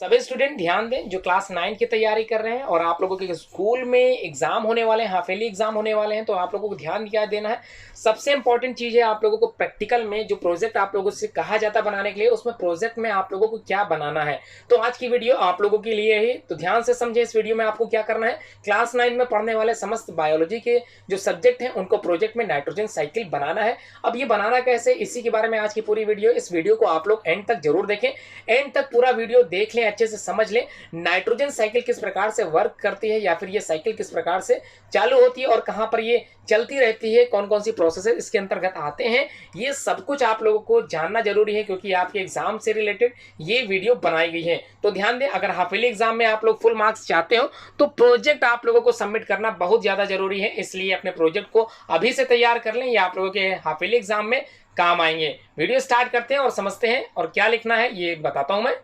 सभी स्टूडेंट ध्यान दें जो क्लास 9 की तैयारी कर रहे हैं और आप लोगों के स्कूल में एग्जाम होने वाले हैं, हाफ ईयरली एग्जाम होने वाले हैं, तो आप लोगों को ध्यान क्या देना है। सबसे इंपॉर्टेंट चीज़ है आप लोगों को प्रैक्टिकल में जो प्रोजेक्ट आप लोगों से कहा जाता है बनाने के लिए, उसमें प्रोजेक्ट में आप लोगों को क्या बनाना है। तो आज की वीडियो आप लोगों के लिए ही, तो ध्यान से समझे। इस वीडियो में आपको क्या करना है, क्लास 9 में पढ़ने वाले समस्त बायोलॉजी के जो सब्जेक्ट हैं उनको प्रोजेक्ट में नाइट्रोजन साइकिल बनाना है। अब ये बनाना कैसे, इसी के बारे में आज की पूरी वीडियो। इस वीडियो को आप लोग एंड तक जरूर देखें, एंड तक पूरा वीडियो देख लें, अच्छे से समझ लें नाइट्रोजन साइकिल किस प्रकार से वर्क करती है, या फिर ये साइकिल किस प्रकार से चालू होती है और कहां पर ये चलती रहती है, कौन कौन सी प्रोसेसेस इसके अंतर्गत आते हैं। ये सब कुछ आप लोगों को जानना जरूरी है, क्योंकि आपके एग्जाम से रिलेटेड ये वीडियो बनाई गई है। तो ध्यान दें, अगर हाफ ईयरली एग्जाम में आप लोग फुल मार्क्स चाहते हो तो प्रोजेक्ट आप लोगों को सबमिट करना बहुत ज्यादा जरूरी है। इसलिए अपने प्रोजेक्ट को अभी से तैयार कर लें, ये आप लोगों के हाफ ईयरली एग्जाम में काम आएंगे। वीडियो स्टार्ट करते हैं और समझते हैं और क्या लिखना है ये बताता हूं मैं।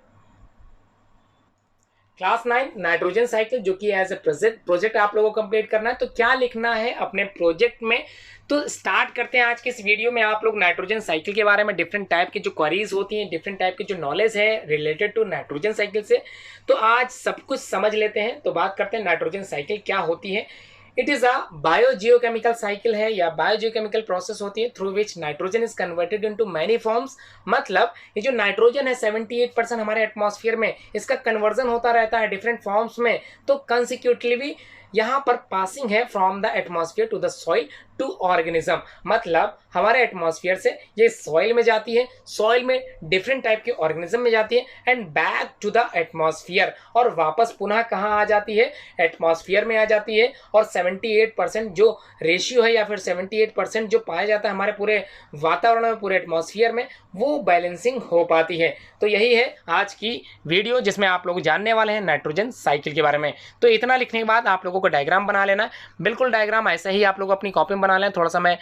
क्लास 9 नाइट्रोजन साइकिल जो कि एज ए प्रोजेक्ट आप लोगों को कंप्लीट करना है, तो क्या लिखना है अपने प्रोजेक्ट में। तो स्टार्ट करते हैं आज के इस वीडियो में। आप लोग नाइट्रोजन साइकिल के बारे में डिफरेंट टाइप की जो क्वेरीज होती हैं, डिफरेंट टाइप की जो नॉलेज है रिलेटेड टू नाइट्रोजन साइकिल से, तो आज सब कुछ समझ लेते हैं। तो बात करते हैं नाइट्रोजन साइकिल क्या होती है। It is a biogeochemical cycle है या बायोजियोकेमिकल प्रोसेस होती है through which nitrogen is converted into many forms. मतलब ये जो नाइट्रोजन है 78% हमारे एटमॉस्फेयर में, इसका कन्वर्जन होता रहता है डिफरेंट फॉर्म्स में। तो कंसिक्यूटिवली यहाँ पर पासिंग है from the atmosphere to the soil to organism. मतलब हमारे एटमॉस्फेयर से ये सॉइल में जाती है, सॉइल में डिफरेंट टाइप के ऑर्गेनिज्म में जाती है, and back to the atmosphere, और वापस पुनः कहाँ आ जाती है, एटमॉस्फेयर में आ जाती है। और 78% जो रेशियो है या फिर 78% जो पाया जाता है हमारे पूरे वातावरण में, पूरे एटमॉस्फेयर में, वो बैलेंसिंग हो पाती है। तो यही है आज की वीडियो जिसमें आप लोग जानने वाले हैं नाइट्रोजन साइकिल के बारे में। तो इतना लिखने के बाद आप लोगों को डायग्राम बना लेना है। बिल्कुल डायग्राम ऐसा ही आप लोग अपनी कॉपी में बना लें। थोड़ा सा मैं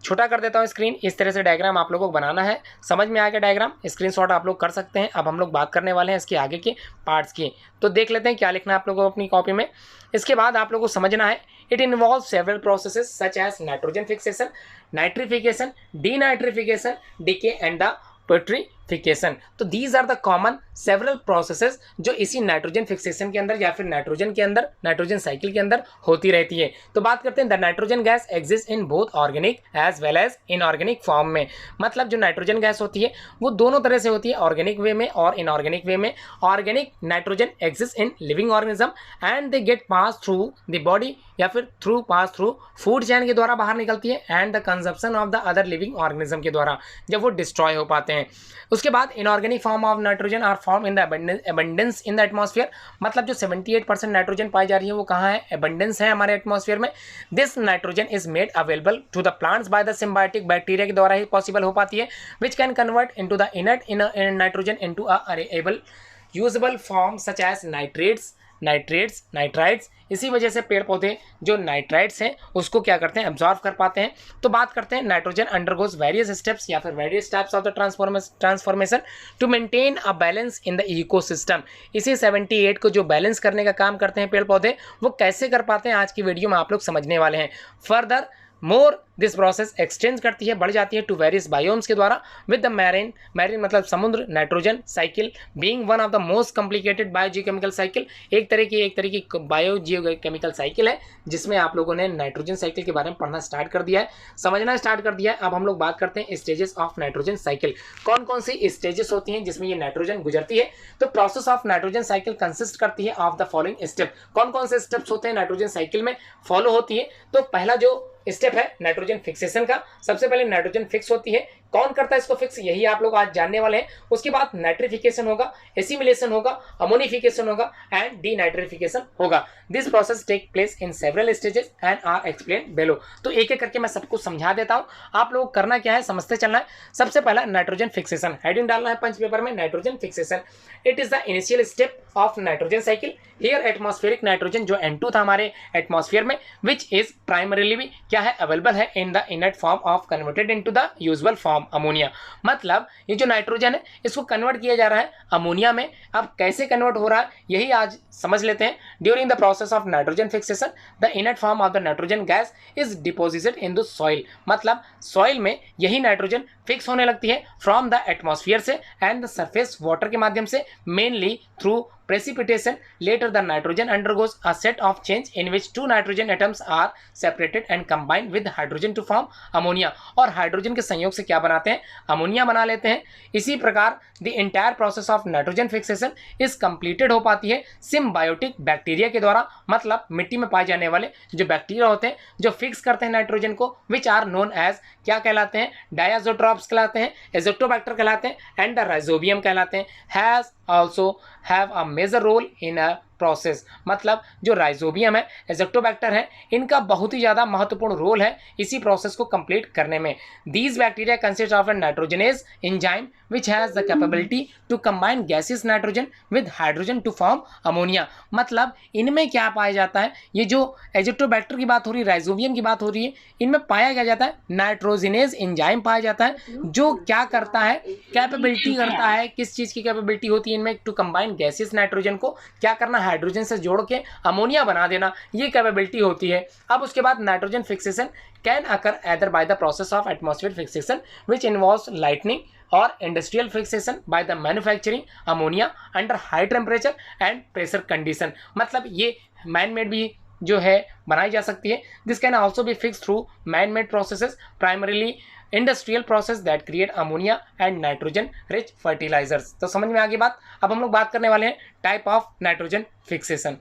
छोटा कर देता हूँ स्क्रीन, इस तरह से डायग्राम आप लोगों को बनाना है। समझ में आ गया डायग्राम, स्क्रीनशॉट आप लोग कर सकते हैं। अब हम लोग बात करने वाले हैं इसके आगे के पार्ट्स की। तो देख लेते हैं क्या लिखना है आप लोगों को अपनी कॉपी में। इसके बाद आप लोगों को समझना है, it involve several processes such as nitrogen fixation, nitrification, denitrification, decay and the petrification. तो these are the common several processes जो इसी नाइट्रोजन फिक्सेशन के अंदर या फिर नाइट्रोजन के अंदर, नाइट्रोजन साइकिल के अंदर होती रहती है। तो बात करते हैं, the nitrogen gas exist in both organic as well as inorganic form में। मतलब जो नाइट्रोजन गैस होती है वो दोनों तरह से होती है, ऑर्गेनिक वे में और इनऑर्गेनिक वे में। Organic nitrogen exist in living organism and they get pass through the body या फिर पास थ्रू फूड चैन के द्वारा बाहर निकलती है, and the consumption of the other living organism के द्वारा जब वो डिस्ट्रॉय हो पाते हैं। उसके बाद inorganic form of nitrogen are form in the abundance in the atmosphere. मतलब जो 78% नाइट्रोजन पाई जा रही है वो कहाँ है, एबंडेंस है हमारे एटमॉस्फेयर में। This nitrogen is made available to the plants by the symbiotic bacteria के द्वारा ही पॉसिबल हो पाती है, which can convert into the inert nitrogen into a able usable form such as nitrates, nitrites. इसी वजह से पेड़ पौधे जो नाइट्राइट्स हैं उसको क्या करते हैं, एब्जॉर्व कर पाते हैं। तो बात करते हैं, नाइट्रोजन अंडरगोज वेरियस स्टेप्स या फिर various steps of the transformation to maintain a balance in the ecosystem. इसी 78 को जो बैलेंस करने का काम करते हैं पेड़ पौधे, वो कैसे कर पाते हैं आज की वीडियो में आप लोग समझने वाले हैं। Further more this process extend करती है, बढ़ जाती है टू वेरियस बायोम्स के द्वारा विद द मैरीन मतलब समुद्र nitrogen cycle being one of the most complicated biogeochemical cycle. एक तरह की बायोजियोकेमिकल साइकिल है जिसमें आप लोगों ने नाइट्रोजन साइकिल के बारे में पढ़ना स्टार्ट कर दिया है, समझना स्टार्ट कर दिया है। अब हम लोग बात करते हैं स्टेजेस ऑफ नाइट्रोजन साइकिल। कौन कौन सी स्टेजेस होती हैं जिसमें ये नाइट्रोजन गुजरती है। तो process of nitrogen cycle consist करती है ऑफ द फॉलोइंग स्टेप। कौन कौन से स्टेप्स होते हैं नाइट्रोजन साइकिल में फॉलो होती है। तो पहला जो स्टेप है नाइट्रोजन फिक्सेशन का, सबसे पहले नाइट्रोजन फिक्स होती है। कौन करता है इसको फिक्स, यही आप लोग आज जानने वाले हैं। उसके बाद नाइट्रिफिकेशन होगा, एसिमिलेशन होगा, अमोनिफिकेशन होगा एंड डीनाइट्रिफिकेशन होगा। This process take place in several stages and are explain below. तो एक एक करके मैं सबको समझा देता हूं, आप लोग करना क्या है, समझते चलना है। सबसे पहला नाइट्रोजन फिक्सेशन, हेडिंग डालना है पंच पेपर में, nitrogen fixation. It is the initial step of nitrogen cycle. Here atmospheric nitrogen जो N2 था हमारे एटमॉस्फेयर में, विच इज प्राइमरीली भी क्या है, अवेलेबल है in the inert form of converted into the usual form. Form ammonia. मतलब ये जो नाइट्रोजन है इसको कन्वर्ट किया जा रहा है अमोनिया में। अब कैसे कन्वर्ट हो रहा है यही आज समझ लेते हैं। During the process of nitrogen fixation the inert form of the nitrogen gas is deposited in the soil. मतलब सॉइल में यही नाइट्रोजन फिक्स होने लगती है फ्रॉम द एटमॉस्फेयर से एंड द सरफेस वाटर के माध्यम से, mainly through precipitation. Later the nitrogen undergoes a set of change in which two nitrogen atoms are separated and combined with hydrogen to form ammonia. और hydrogen के संयोग से क्या बनाते हैं, अमोनिया बना लेते हैं। इसी प्रकार the entire process of nitrogen fixation is completed हो पाती है सिम्बायोटिक बैक्टीरिया के द्वारा। मतलब मिट्टी में पाए जाने वाले जो बैक्टीरिया होते हैं जो फिक्स करते हैं नाइट्रोजन को, विच आर नोन एज क्या कहलाते हैं, डायाजोट्रॉप्स कहलाते हैं, एजोटोबैक्टर कहलाते हैं एंड द राइजोबियम कहलाते हैं। Has also have a major role in a process. मतलब जो राइजोबियम है, एजोक्टोबैक्टर है, इनका बहुत ही ज़्यादा महत्वपूर्ण रोल है इसी प्रोसेस को कंप्लीट करने में। These bacteria consist of a nitrogenase enzyme which has the capability to combine gaseous nitrogen with hydrogen to form ammonia. मतलब इनमें क्या पाया जाता है, ये जो एजोक्टोबैक्टर की बात हो रही है, राइजोबियम की बात हो रही है, इनमें पाया क्या जाता है, नाइट्रोजनेज एंजाइम पाया जाता है जो क्या करता है, कैपेबिलिटी करता है। किस चीज़ की कैपेबिलिटी होती है इनमें, टू कंबाइन गैसियस नाइट्रोजन को क्या करना, हाइड्रोजन से जोड़ के अमोनिया बना देना, ये कैपेबिलिटी होती है। अब उसके बाद nitrogen fixation can occur either by the process of atmosphere fixation which involves lightning और industrial fixation by the manufacturing ammonia under high temperature and pressure condition. मतलब ये मैन मेड भी जो है बनाई जा सकती है। This can also be fix through man made processes, primarily industrial process that create ammonia and nitrogen rich fertilisers. तो समझ में आ गई बात। अब हम लोग बात करने वाले हैं टाइप ऑफ नाइट्रोजन फिक्सेशन।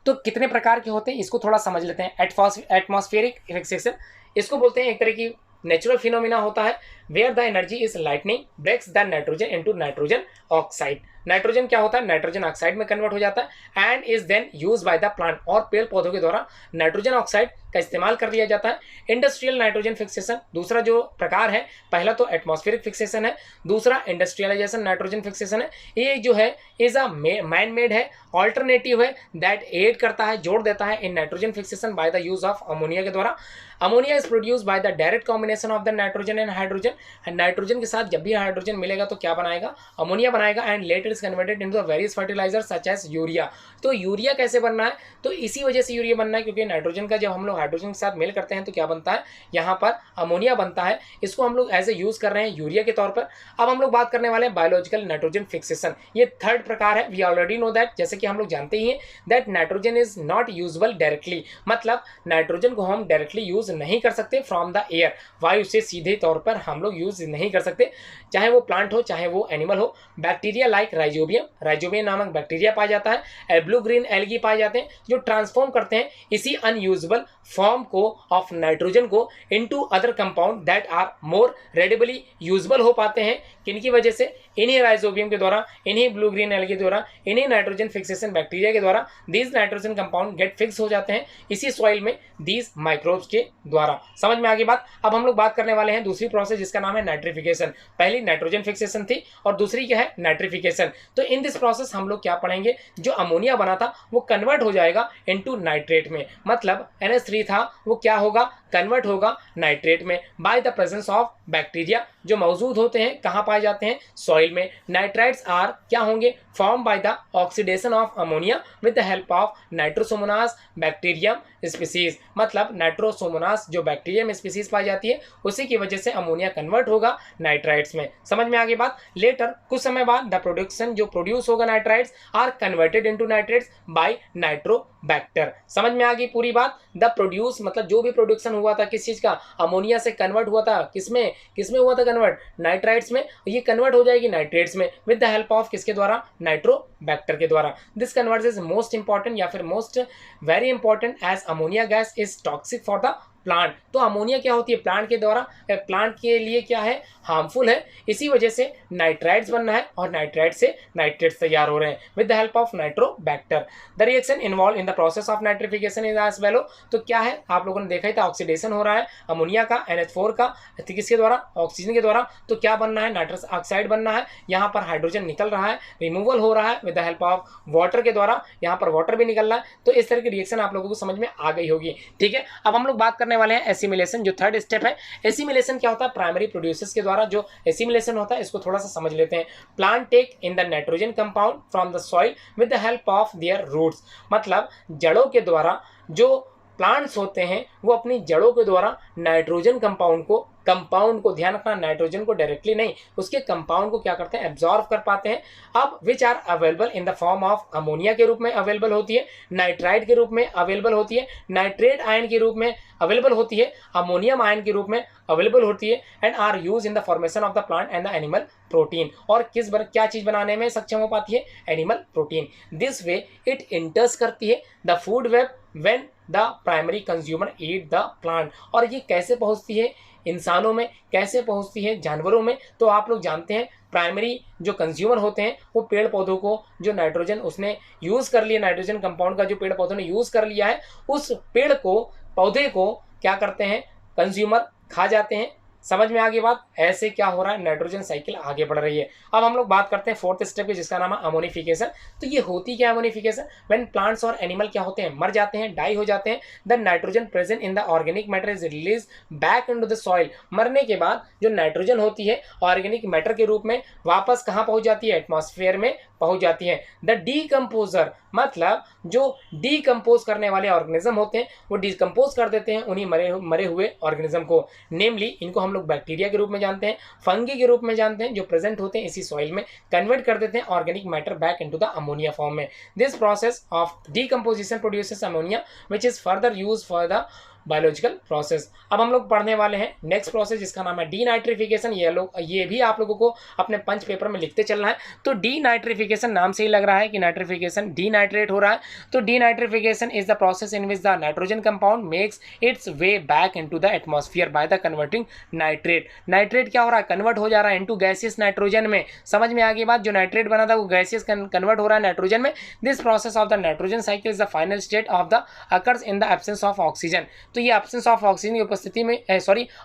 तो कितने प्रकार के होते हैं इसको थोड़ा समझ लेते हैं। एटमॉस्फेरिक फिक्सेशन इसको बोलते हैं, एक तरह की नेचुरल फिनोमिना होता है where the energy is lightning breaks the nitrogen into nitrogen oxide. Nitrogen क्या होता है, नाइट्रोजन ऑक्साइड में कन्वर्ट हो जाता है and is then use by the plant. और पेड़ पौधों के द्वारा नाइट्रोजन ऑक्साइड का इस्तेमाल कर लिया जाता है। इंडस्ट्रियल नाइट्रोजन फिक्सेशन दूसरा जो प्रकार है, पहला तो एटमॉस्फेरिक फिक्सेशन है, दूसरा इंडस्ट्रियलाइजेशन नाइट्रोजन फिक्सेशन है। ये जो है इज अ मैन मेड है, ऑल्टरनेटिव है दैट एड करता है, जोड़ देता है in nitrogen fixation by the use of ammonia के द्वारा। Ammonia is produce by the direct combination of the nitrogen and hydrogen. Nitrogen के साथ जब भी हाइड्रोजन मिलेगा तो क्या बनाएगा, अमोनिया बनाएगा and later is converted into the various fertiliser such as urea. तो यूरिया कैसे बनना है, तो इसी वजह से यूरिया बनना है क्योंकि नाइट्रोजन का जब हम लोग हाइड्रोजन के साथ मेल करते हैं तो क्या बनता है, यहाँ पर अमोनिया बनता है। इसको हम लोग एज ए यूज कर रहे हैं यूरिया के तौर पर। अब हम लोग बात करने वाले हैं बायोलॉजिकल नाइट्रोजन फिक्सेशन। ये थर्ड प्रकार है। वी ऑलरेडी नो दैट, जैसे कि हम लोग जानते ही हैं that nitrogen is not usable directly. मतलब नाइट्रोजन को हम डायरेक्टली यूज नहीं कर सकते फ्रॉम द एयर, वायु से सीधे तौर पर हम लोग यूज नहीं कर सकते, चाहे वो प्लांट हो चाहे वो एनिमल हो। बैक्टीरिया लाइक राइजोबियम नामक बैक्टीरिया पाया जाता है, ब्लू ग्रीन एल्गी पाए जाते हैं जो ट्रांसफॉर्म करते हैं इसी अनयूजेबल फॉर्म को ऑफ नाइट्रोजन को into other compound that are more readily usable हो पाते हैं। किनकी वजह से, इन्हीं राइजोबियम के द्वारा, इन्हीं ब्लू ग्रीन एल्गी के द्वारा, इन्हीं नाइट्रोजन फिक्सेशन बैक्टीरिया के द्वारा these nitrogen compound get fix हो जाते हैं इसी सॉइल में दीज माइक्रोब्स के द्वारा। समझ में आ गई बात। अब हम लोग बात करने वाले हैं दूसरी प्रोसेस जिसका नाम है नाइट्रिफिकेशन। पहली नाइट्रोजन फिक्सेशन थी और दूसरी क्या है, नाइट्रिफिकेशन। तो इन दिस प्रोसेस हम लोग क्या पढ़ेंगे, जो अमोनिया बना था वो कन्वर्ट हो जाएगा इनटू नाइट्रेट में। मतलब NH3 था वो क्या होगा, कन्वर्ट होगा नाइट्रेट में by the presence of bacteria जो मौजूद होते हैं, कहाँ पाए जाते हैं, सॉइल में। नाइट्राइट्स आर क्या होंगे, form by the oxidation of ammonia with the help of Nitrosomonas bacterium species. मतलब नाइट्रोसोमोनास जो बैक्टीरियम स्पीसीज पाई जाती है उसी की वजह से अमोनिया कन्वर्ट होगा नाइट्राइट्स में। समझ में आ गई बात। लेटर कुछ समय बाद द प्रोडक्शन जो प्रोड्यूस होगा nitrites are converted into nitrates by nitrobacter. समझ में आ गई पूरी बात। द प्रोड्यूस मतलब जो भी प्रोडक्शन हुआ था किस चीज का, अमोनिया से कन्वर्ट हुआ था, किसमें किसमें हुआ था कन्वर्ट, नाइट्राइट्स में। ये कन्वर्ट हो जाएगी नाइट्रेट्स में विद द हेल्प ऑफ किसके द्वारा, नाइट्रोबैक्टर के द्वारा। This conversion is most important या फिर most very important as ammonia gas is toxic for the plant. तो अमोनिया क्या होती है, प्लांट के द्वारा, प्लांट के लिए क्या है, हार्मफुल है। इसी वजह से नाइट्राइट्स बनना है और नाइट्राइट से नाइट्रेट्स तैयार हो रहे हैं with the help of nitrobacter. The reaction involve in the process of nitrification is as below. तो क्या है, आप लोगों ने देखा ही था, ऑक्सीडेशन हो रहा है अमोनिया का NH4 का, किसके द्वारा, ऑक्सीजन के द्वारा। तो क्या बनना है, नाइट्रस ऑक्साइड बनना है। यहाँ पर हाइड्रोजन निकल रहा है, रिमूवल हो रहा है with the help of water के द्वारा, यहाँ पर वाटर भी निकल रहा है। तो इस तरह की रिएक्शन आप लोगों को समझ में आ गई होगी। ठीक है, अब हम लोग बात करने करने वाले हैं एसिमिलेशन, जो थर्ड स्टेप है। एसिमिलेशन क्या होता है? प्राइमरी प्रोड्यूसर्स के द्वारा जो एसिमिलेशन होता है, इसको थोड़ा सा समझ लेते हैं। Plant take in the nitrogen compound from the soil with the help of their roots, मतलब जड़ों के द्वारा जो प्लांट्स होते हैं वो अपनी जड़ों के द्वारा नाइट्रोजन कंपाउंड को ध्यान रखना, नाइट्रोजन को डायरेक्टली नहीं, उसके कंपाउंड को क्या करते हैं? एब्जॉर्व कर पाते हैं। अब which are available in the form of ammonia के रूप में अवेलेबल होती है, नाइट्राइट के रूप में अवेलेबल होती है, नाइट्रेट आयन के रूप में अवेलेबल होती है, अमोनियम आयन के रूप में अवेलेबल होती है, and are use in the formation of the plant and the animal protein. और क्या चीज बनाने में सक्षम हो पाती है? Animal protein. This way it enters करती है the food web when the primary consumer eat the plant. और ये कैसे पहुंचती है इंसानों में, कैसे पहुंचती है जानवरों में? तो आप लोग जानते हैं प्राइमरी जो कंज्यूमर होते हैं वो पेड़ पौधों को जो नाइट्रोजन उसने यूज़ कर लिया, नाइट्रोजन कंपाउंड का जो पेड़ पौधों ने यूज़ कर लिया है, उस पेड़ को, पौधे को क्या करते हैं? कंज्यूमर खा जाते हैं। समझ में आ गई बात? ऐसे क्या हो रहा है? नाइट्रोजन साइकिल आगे बढ़ रही है। अब हम लोग बात करते हैं फोर्थ स्टेप की, जिसका नाम है अमोनिफिकेशन। तो ये होती क्या है अमोनिफिकेशन? व्हेन प्लांट्स और एनिमल क्या होते हैं? मर जाते हैं, डाई हो जाते हैं, the nitrogen present in the organic matter is release back into the soil. मरने के बाद जो नाइट्रोजन होती है ऑर्गेनिक मैटर के रूप में वापस कहाँ पहुंच जाती है? एटमॉस्फेयर में पहुंच जाती है। द डीकम्पोजर, मतलब जो डीकम्पोज करने वाले ऑर्गेनिज्म होते हैं वो डिकम्पोज कर देते हैं उन्हीं मरे हुए ऑर्गेनिज्म को। नेमली इनको हम लोग बैक्टीरिया के रूप में जानते हैं, फंगी के रूप में जानते हैं, जो प्रेजेंट होते हैं इसी सॉइल में, कन्वर्ट कर देते हैं organic matter back into the ammonia form में। This process of decomposition produces ammonia which is further use for the biological process. अब हम लोग पढ़ने वाले हैं नेक्स्ट प्रोसेस, जिसका नाम है डीनाइट्रिफिकेशन। ये भी आप लोगों को अपने पंच पेपर में लिखते चलना है। तो डीनाइट्रिफिकेशन नाम से ही लग रहा है कि नाइट्रिफिकेशन डीनाइट्रेट हो रहा है। तो denitrification is the process in which the nitrogen compound makes it's way back into the atmosphere by the converting nitrate. Nitrate क्या हो रहा है? कन्वर्ट हो जा रहा है इनटू गैसियस नाइट्रोजन में। समझ में आ गई बात? जो नाइट्रेट बना था वो गैसियस कन्वर्ट हो रहा है नाइट्रोजन में। This process of the nitrogen cycle is the final state of the occurs in the absence of oxygen. तो ये एब्सेंस ऑफ ऑक्सीजन की उपस्थिति में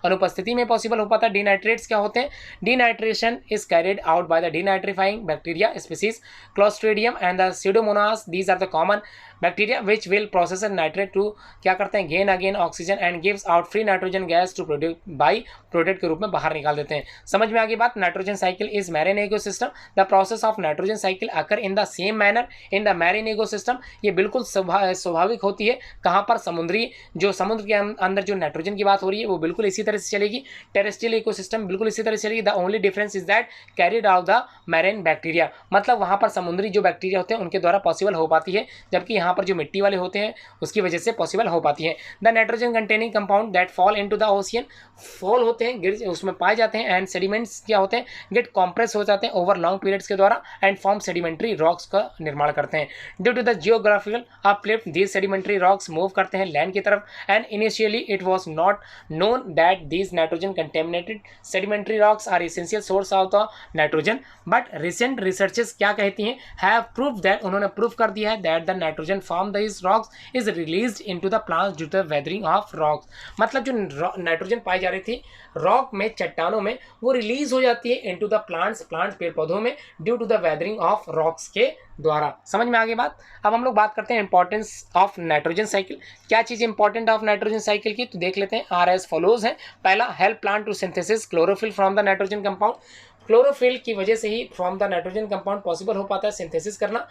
अनुपस्थिति में पॉसिबल हो पाता है। डीनाइट्रेट्स क्या होते हैं? Denitration is carried out by the denitrifying bacteria species clostridium and the pseudomonas. These are the common bacteria which will process nitrate to क्या करते हैं? Gain again oxygen and gives out free nitrogen gas to produce by product के रूप में बाहर निकाल देते हैं। समझ में आ गई बात? Nitrogen cycle is marine ecosystem. The process of nitrogen cycle occur in the same manner in the marine ecosystem. ये बिल्कुल स्वाभाविक होती है। कहाँ पर? समुद्री, जो समुद्र के अंदर जो नाइट्रोजन की बात हो रही है वो बिल्कुल इसी तरह से चलेगी। टेरेस्ट्रियल इकोसिस्टम बिल्कुल इसी तरह से चलेगी। The only difference is that carried out the marine bacteria, मतलब वहाँ पर समुद्री जो बैक्टीरिया होते हैं उनके द्वारा पॉसिबल हो पाती है, जबकि यहाँ पर जो मिट्टी वाले होते हैं उसकी वजह से पॉसिबल हो पाती है। The nitrogen containing compound that fall into the ocean, fall होते हैं, गिर उसमें पाए जाते हैं, एंड सेडिमेंट्स क्या होते हैं? गेट कॉम्प्रेस हो जाते हैं ओवर लॉन्ग पीरियड्स के द्वारा एंड फॉर्म सेडिमेंट्री रॉक्स का निर्माण करते हैं। Due to the geographical uplift these sedimentary rocks move करते हैं लैंड की तरफ, and initially it was not known that these nitrogen contaminated sedimentary rocks are essential source of the nitrogen, but recent researches क्या कहती हैं? have proved that, उन्होंने prove कर दिया है that the nitrogen from these rocks is released into the plants due to the weathering of rocks। मतलब जो nitrogen पाई जा रही थी रॉक में, चट्टानों में, वो रिलीज हो जाती है इनटू द प्लांट्स पेड़ पौधों में due to the weathering of rocks के द्वारा। समझ में आ गई बात? अब हम लोग बात करते हैं इंपॉर्टेंस ऑफ नाइट्रोजन साइकिल। क्या चीज़ इंपॉर्टेंट ऑफ नाइट्रोजन साइकिल की? तो देख लेते हैं। आर एज फॉलोज है। पहला, help plant to synthesis chlorophyll from the nitrogen compound. Chlorophyll की वजह से ही from the nitrogen compound possible हो पाता है सिंथेसिस करना।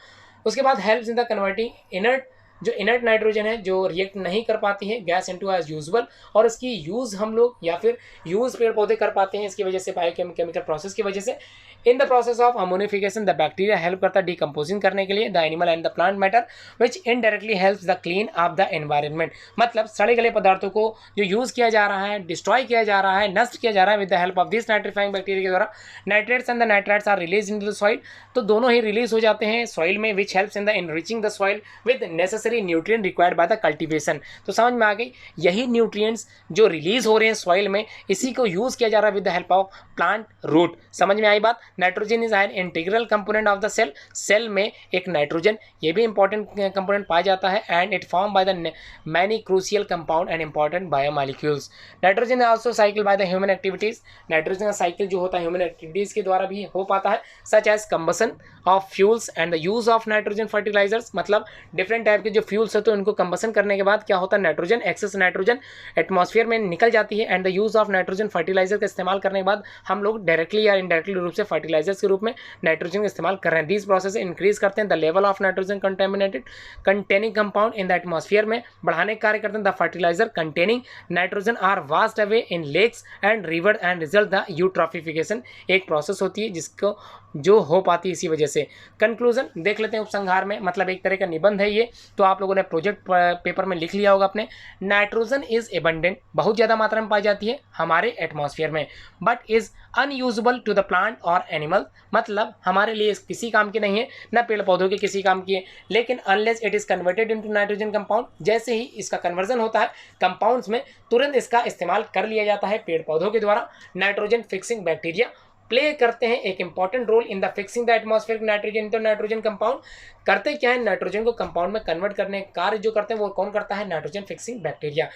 उसके बाद helps in the converting inert nitrogen है जो रिएक्ट नहीं कर पाती है गैस इनटू एज यूजुअल, और इसकी यूज़ हम लोग या फिर यूज़ पेड़ पौधे कर पाते हैं इसकी वजह से, बायोकेमिकल प्रोसेस की वजह से। इन the process of ammonification the bacteria help करता है डिकम्पोजिंग करने के लिए the animal and the plant matter which indirectly helps the clean of the environment. मतलब सड़े गले पदार्थों को जो यूज़ किया जा रहा है, डिस्ट्रॉय किया जा रहा है, नष्ट किया जा रहा है with the help of this nitrifying bacteria के द्वारा। Nitrates and the nitrites are release in the soil, तो दोनों ही रिलीज हो जाते हैं सॉइल में, which helps in the enriching the soil with necessary nutrient required by the cultivation. तो समझ में आ गई? यही न्यूट्रिएंट्स जो रिलीज हो रहे हैं सॉइल में, इसी को यूज़ किया जा रहा है with the help of plant root. समझ में आई बात? Nitrogen is an integral component of the cell, cell में एक नाइट्रोजन ये भी इंपॉर्टेंट कंपोनेंट पाया जाता है, and it form by the many crucial compound and important biomolecules. Nitrogen also cycle by the human activities, nitrogen का cycle जो होता है ह्यूमन एक्टिविटीज के द्वारा भी हो पाता है, such as combustion of fuels and the use of nitrogen fertilizers, मतलब डिफरेंट टाइप के जो फ्यूल्स होते हैं उनको कंबसन करने के बाद क्या होता है, नाइट्रोजन एक्सेस नाइट्रोजन एटमॉस्फेयर में निकल जाती है, and the use of nitrogen fertilizer का इस्तेमाल करने के बाद हम लोग डायरेक्टली या इनडायरेक्टली रूप से फर्टिलाइजर्स के रूप में नाइट्रोजन का इस्तेमाल कर रहे हैं। दीज प्रोसेस इंक्रीज करते हैं the level of nitrogen contaminated containing compound in the atmosphere में बढ़ाने का कार्य करते हैं। The fertiliser containing nitrogen are washed away in lakes and river and result the eutrophication, एक प्रोसेस होती है जिसको जो हो पाती है इसी वजह से। कंक्लूजन देख लेते हैं उपसंहार में, मतलब एक तरह का निबंध है ये, तो आप लोगों ने प्रोजेक्ट पेपर में लिख लिया होगा अपने। नाइट्रोजन इज एबंडेंट, बहुत ज़्यादा मात्रा में पाई जाती है हमारे एटमॉस्फेयर में, but is unusable to the plant और एनिमल, मतलब हमारे लिए किसी काम की नहीं है, न पेड़ पौधों के किसी काम की है, लेकिन unless it is converted into nitrogen compound, जैसे ही इसका कन्वर्जन होता है कंपाउंड्स में तुरंत इसका इस्तेमाल कर लिया जाता है पेड़ पौधों के द्वारा। नाइट्रोजन फिक्सिंग बैक्टीरिया प्ले करते हैं एक important role in the fixing the atmospheric nitrogen तो नाइट्रोजन कंपाउंड। करते क्या है, नाइट्रोजन को कंपाउंड में कन्वर्ट करने का कार्य जो करते हैं वो कौन करता है, nitrogen fixing bacteria.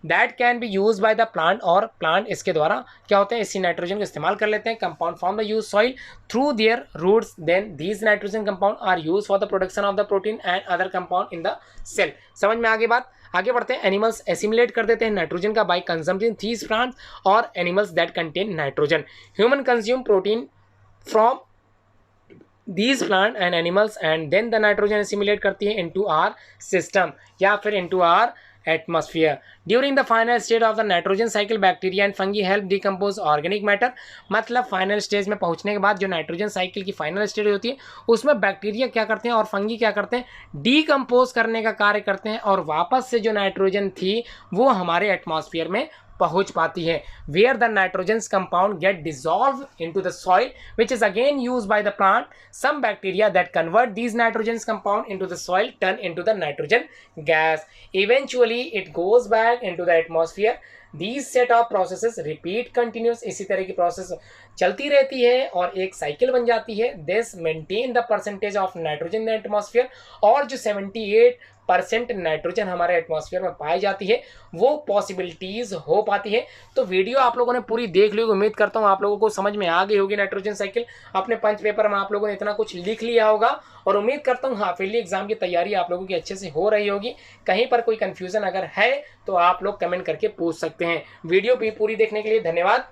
That can be use by the plant, और प्लांट इसके द्वारा क्या होते हैं, इसी नाइट्रोजन को इस्तेमाल कर लेते हैं। Compound from the use soil through their roots, then these nitrogen compound are use for the production of the protein and other compound in the cell. समझ में आगे बात, आगे बढ़ते हैं। एनिमल्स एसिमुलेट कर देते हैं नाइट्रोजन का बाय कंजम्पशन दीज प्लांट्स और animals that contain nitrogen. Human consume protein from these plant and animals and then the nitrogen assimilate करती है into our system या फिर into our atmosphere. During the final stage of the nitrogen cycle bacteria and fungi help decompose organic matter, मतलब final stage में पहुंचने के बाद जो नाइट्रोजन साइकिल की फाइनल स्टेज होती है उसमें बैक्टीरिया क्या करते हैं और फंगी क्या करते हैं, डीकम्पोज करने का कार्य करते हैं और वापस से जो नाइट्रोजन थी वो हमारे एटमॉस्फेयर में पहुंच पाती है। Where the nitrogen compound get dissolve into the soil which is again use by the plant, some bacteria that convert these nitrogen compound into the soil turn into the nitrogen gas, eventually it goes back into the atmosphere. These set of processes repeat continuous, इसी तरह की process चलती रहती है और एक cycle बन जाती है। This maintain the percentage of nitrogen in the atmosphere, और जो 78% नाइट्रोजन हमारे एटमॉस्फेयर में पाई जाती है वो पॉसिबिलिटीज हो पाती है। तो वीडियो आप लोगों ने पूरी देख ली, उम्मीद करता हूँ आप लोगों को समझ में आ गई होगी नाइट्रोजन साइकिल। अपने पंच पेपर में आप लोगों ने इतना कुछ लिख लिया होगा और उम्मीद करता हूँ हाफिली एग्जाम की तैयारी आप लोगों की अच्छे से हो रही होगी। कहीं पर कोई कंफ्यूजन अगर है तो आप लोग कमेंट करके पूछ सकते हैं। वीडियो भी पूरी देखने के लिए धन्यवाद।